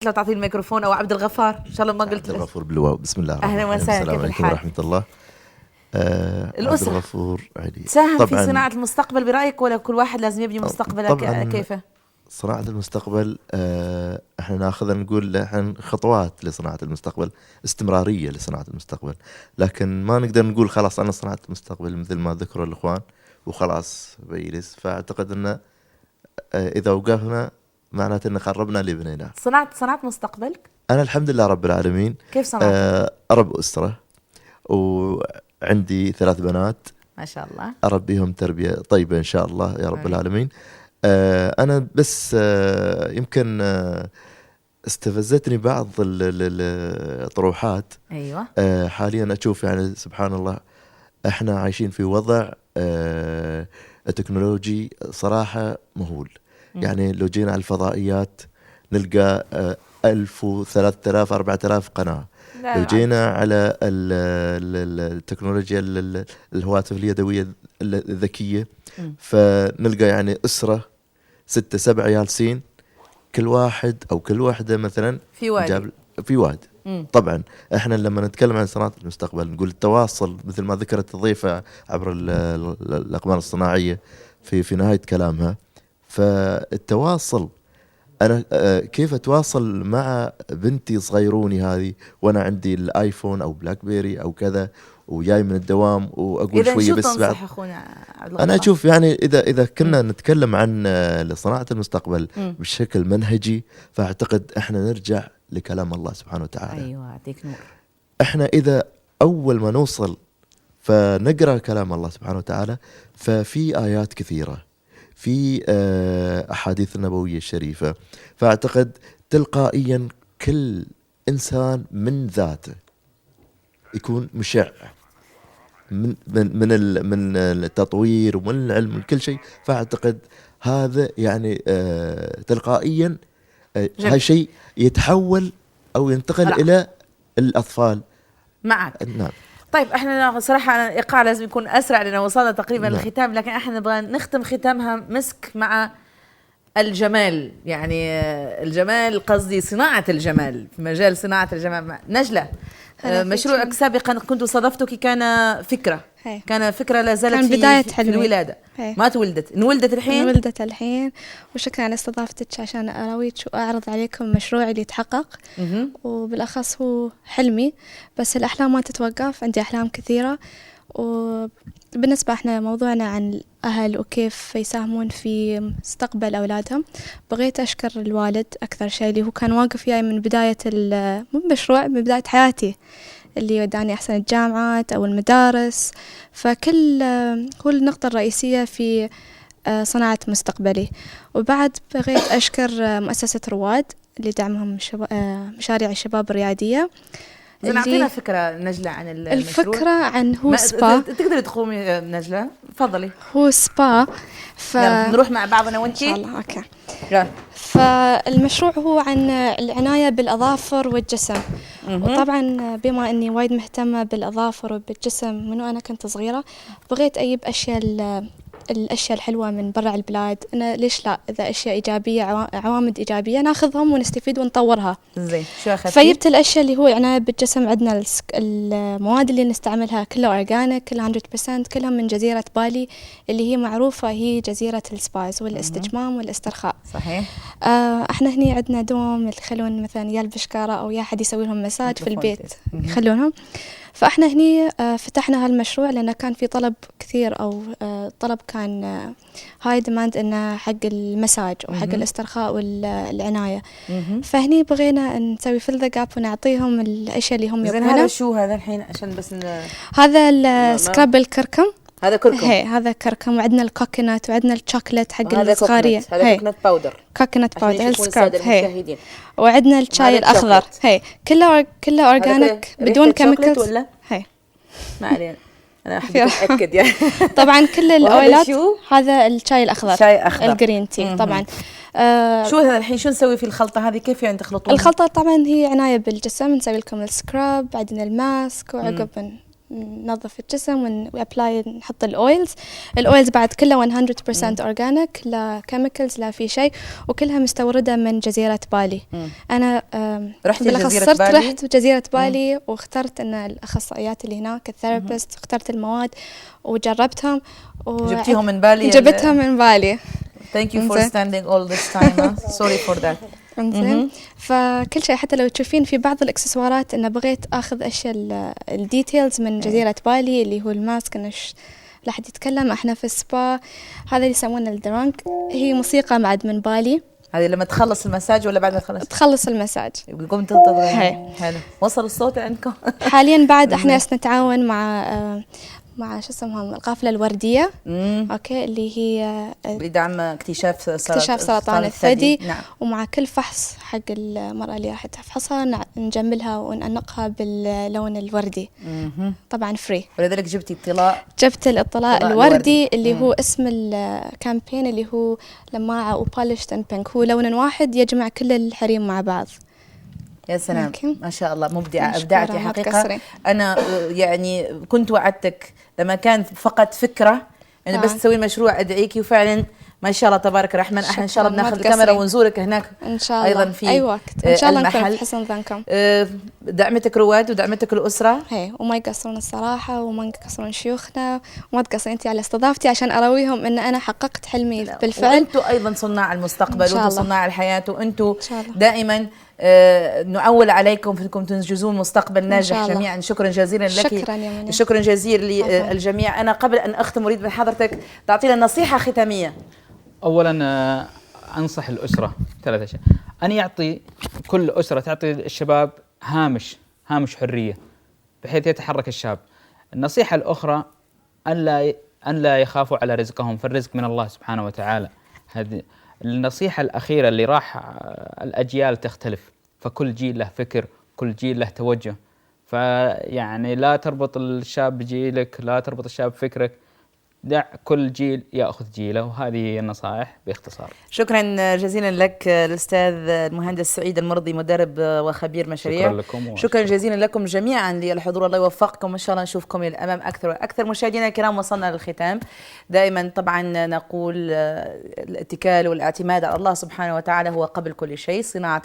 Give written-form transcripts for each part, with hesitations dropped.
لو تعطي الميكروفون او عبد الغفار ان شاء الله ما قلت عبد الغفور بالواو. بسم الله الرحمن الرحيم. اهلا وسهلا، السلام عليكم ورحمه الله. عبد الغفور علي تساهم في صناعه المستقبل برايك، ولا كل واحد لازم يبني مستقبله كيف؟ صناعه المستقبل احنا ناخذ نقول احنا خطوات لصناعه المستقبل، استمراريه لصناعه المستقبل، لكن ما نقدر نقول خلاص انا صنعت المستقبل مثل ما ذكروا الاخوان وخلاص بيجلس. فاعتقد ان اذا وقفنا معناته ان خربنا اللي بنيناه. صنعت مستقبلك؟ انا الحمد لله رب العالمين. كيف صنعت؟ ارب اسره وعندي 3 بنات ما شاء الله، اربيهم تربيه طيبه ان شاء الله يا رب العالمين. انا بس يمكن استفزتني بعض الطروحات. ايوه. حاليا اشوف يعني سبحان الله احنا عايشين في وضع التكنولوجي صراحه مهول. يعني لو جينا على الفضائيات نلقى 1000 و3000 4000 قناه. لو جينا على التكنولوجيا الهواتف اليدويه الذكيه فنلقى يعني اسره 6-7 جالسين، كل واحد او كل واحده مثلا في واد. طبعا احنا لما نتكلم عن صناعه المستقبل نقول التواصل مثل ما ذكرت الضيفه عبر الاقمار الصناعيه في نهايه كلامها. فالتواصل انا كيف اتواصل مع بنتي صغيروني هذه وانا عندي الايفون او بلاك بيري او كذا وجاي من الدوام واقول شويه بس بعد. انا اشوف يعني اذا كنا نتكلم عن صناعه المستقبل بشكل منهجي فاعتقد احنا نرجع لكلام الله سبحانه وتعالى. ايوه يعطيك نور. احنا اذا اول ما نوصل فنقرا كلام الله سبحانه وتعالى ففي ايات كثيره، في أحاديث النبوية الشريفة، فأعتقد تلقائيا كل إنسان من ذاته يكون مشع من التطوير ومن العلم من كل شيء. فأعتقد هذا يعني تلقائيا هالشيء يتحول أو ينتقل إلى الأطفال معك. نعم. طيب احنا صراحة الايقاع لازم يكون اسرع لان وصلنا تقريبا للختام، لكن احنا نبغى نختم ختامها مسك مع الجمال. يعني الجمال قصدي صناعة الجمال، في مجال صناعة الجمال. نجلة، مشروعك سابقا كنت صادفتك كان فكرة لا زالت في الولادة. ما تولدت، انولدت الحين وشكرا على استضافتك عشان اراويك واعرض عليكم مشروعي اللي يتحقق. وبالاخص هو حلمي، بس الاحلام ما تتوقف، عندي احلام كثيرة. وبالنسبة احنا موضوعنا عن الاهل وكيف يساهمون في مستقبل اولادهم، بغيت اشكر الوالد اكثر شيء اللي هو كان واقف وياي من بداية المشروع، من بداية حياتي، اللي وداني أحسن الجامعات أو المدارس. فكل هو النقطة الرئيسية في صناعة مستقبلي. وبعد بغيت أشكر مؤسسة رواد اللي دعمهم مشاريع الشباب الريادية. نعطينا فكرة نجلة عن الفكرة عن هو سبا. تقدري تقومي نجلة؟ تفضلي. هو سبا. نروح مع بعضنا وانتي إن شاء الله. أوكي. فالمشروع هو عن العناية بالأظافر والجسم. وطبعا بما أني وايد مهتمة بالأظافر وبالجسم من وأنا كنت صغيرة، بغيت أجيب الأشياء الحلوة من برا البلاد. أنا ليش لا، إذا أشياء إيجابية عوامد إيجابية ناخذهم ونستفيد ونطورها. زين، شو أخذتي؟ فجبت الأشياء اللي هو عناية بالجسم. عندنا المواد اللي نستعملها كلها أورجانيك، كلها 100%، كلها من جزيرة بالي اللي هي معروفة هي جزيرة السباز والاستجمام والاسترخاء. صحيح. احنا هني عندنا دوم يخلون مثلا يا البشكارة أو يا حد يسوي لهم مساج في البيت يخلونهم. فاحنا هني فتحنا هالمشروع لأنه كان في طلب كثير، أو طلب كان هاي ديماند إنه حق المساج وحق الاسترخاء والعناية. فهني بغينا نسوي فيل ذا جاب ونعطيهم الأشياء اللي هم يبغونها. هذا شو هذا الحين عشان بس هذا السكراب الكركم. هذا كركم. هذا كركم. وعندنا الكوكونات وعندنا الشوكليت حق الصغارية. هذا كوكونات باودر. كوكونات باودر السكراب. وعندنا الشاي الأخضر. كله أورجانيك بدون كيميكالز. ولا ما علينا، أنا أحب أتأكد يعني. طبعا كل الأويلات. هذا الشاي الأخضر. شاي أخضر. الجرين تي طبعا. شو هذا الحين؟ شو نسوي في الخلطة هذه؟ كيف يعني تخلطون؟ الخلطة طبعا هي عناية بالجسم. نسوي لكم السكراب، بعدين الماسك، وعقب ننظف الجسم وابلاي نحط الاويلز بعد كلها 100% اورجانيك، لا كيميكلز لا في شيء، وكلها مستورده من جزيره بالي. انا رحت بالاخص جزيرة صرت بالي؟ رحت جزيره بالي واخترت ان الاخصائيات اللي هناك الثيرابيست، اخترت المواد وجربتهم جبتيهم من بالي؟ جبتها من بالي. Thank you for إنزين. standing all this time. Sorry for that. انزين. فكل شيء حتى لو تشوفين في بعض الاكسسوارات انه بغيت اخذ اشياء الديتيلز من جزيرة بالي اللي هو الماسك، انه لا حد يتكلم، احنا في السبا هذا اللي يسمونه الدرانك، هي موسيقى بعد من بالي. هذه لما تخلص المساج ولا بعد ما تخلص المساج قمت تضغطي؟ هي. حلو. وصل الصوت عندكم؟ حاليا بعد احنا نتعاون مع شو اسمها القافلة الوردية، اوكي، اللي هي بدعم اكتشاف سرطان الثدي. نعم. ومع كل فحص حق المرأة اللي راح تفحصها نجملها وننقها باللون الوردي، طبعا فري. ولذلك جبتي الطلاء؟ جبت الاطلاء الوردي اللي هو اسم الكامبين اللي هو لماعة وبولشت ان بينك، هو لون واحد يجمع كل الحريم مع بعض. يا سلام، ممكن. ما شاء الله، مبدعة، أبدعتي ما حقيقة. تقصرين. أنا يعني كنت وعدتك لما كان فقط فكرة إنه بس تسوي مشروع أدعيكي، وفعلا ما شاء الله تبارك الرحمن. احنا إن شاء الله بناخذ الكاميرا ونزورك هناك إن شاء الله. أيضا في أي وقت إن شاء الله نكون المحل. في حسن ظنكم. دعمتك رواد ودعمتك الأسرة، هي وما يقصرون الصراحة، وما يقصرون شيوخنا، وما تقصرين أنت على استضافتي عشان أراويهم إن أنا حققت حلمي بالفعل. وأنتوا أيضا صناع المستقبل، وأنتوا صناع الحياة، وأنتوا دائما نعول عليكم في انكم تنجزون مستقبل ناجح جميعا. شكرا جزيلا لك. شكرا يا منى. شكرا جزيلا للجميع. انا قبل ان اختم اريد من حضرتك تعطينا نصيحه ختاميه. اولا انصح الاسره 3 أشياء، ان يعطي كل اسره تعطي الشباب هامش حريه بحيث يتحرك الشاب. النصيحه الاخرى ان لا يخافوا على رزقهم، فالرزق من الله سبحانه وتعالى. هذه النصيحة الأخيرة اللي راح الأجيال تختلف، فكل جيل له فكر، كل جيل له توجه، فيعني لا تربط الشاب بجيلك، لا تربط الشاب بفكرك، دع كل جيل يأخذ جيله. وهذه هي النصائح باختصار. شكرا جزيلا لك الأستاذ المهندس سعيد المرضي، مدرب وخبير مشاريع. شكرا لكم شكرا جزيلا لكم جميعا للحضور، الله يوفقكم، إن شاء الله نشوفكم للأمام أكثر وأكثر. مشاهدينا الكرام، وصلنا للختام. دائما طبعا نقول الاتكال والاعتماد على الله سبحانه وتعالى هو قبل كل شيء. صناعة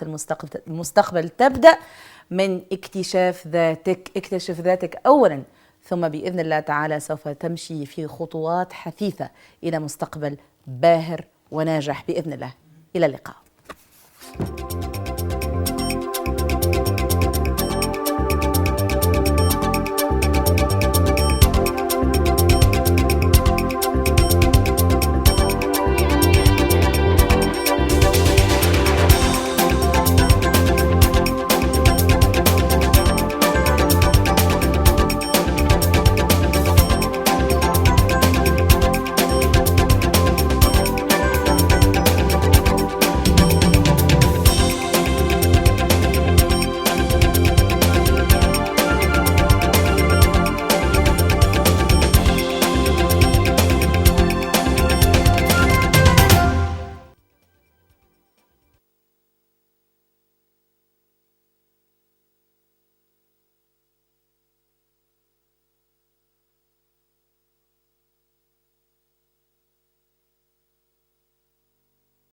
المستقبل تبدأ من اكتشاف ذاتك. اكتشف ذاتك أولا، ثم بإذن الله تعالى سوف تمشي في خطوات حثيثة إلى مستقبل باهر وناجح بإذن الله. إلى اللقاء.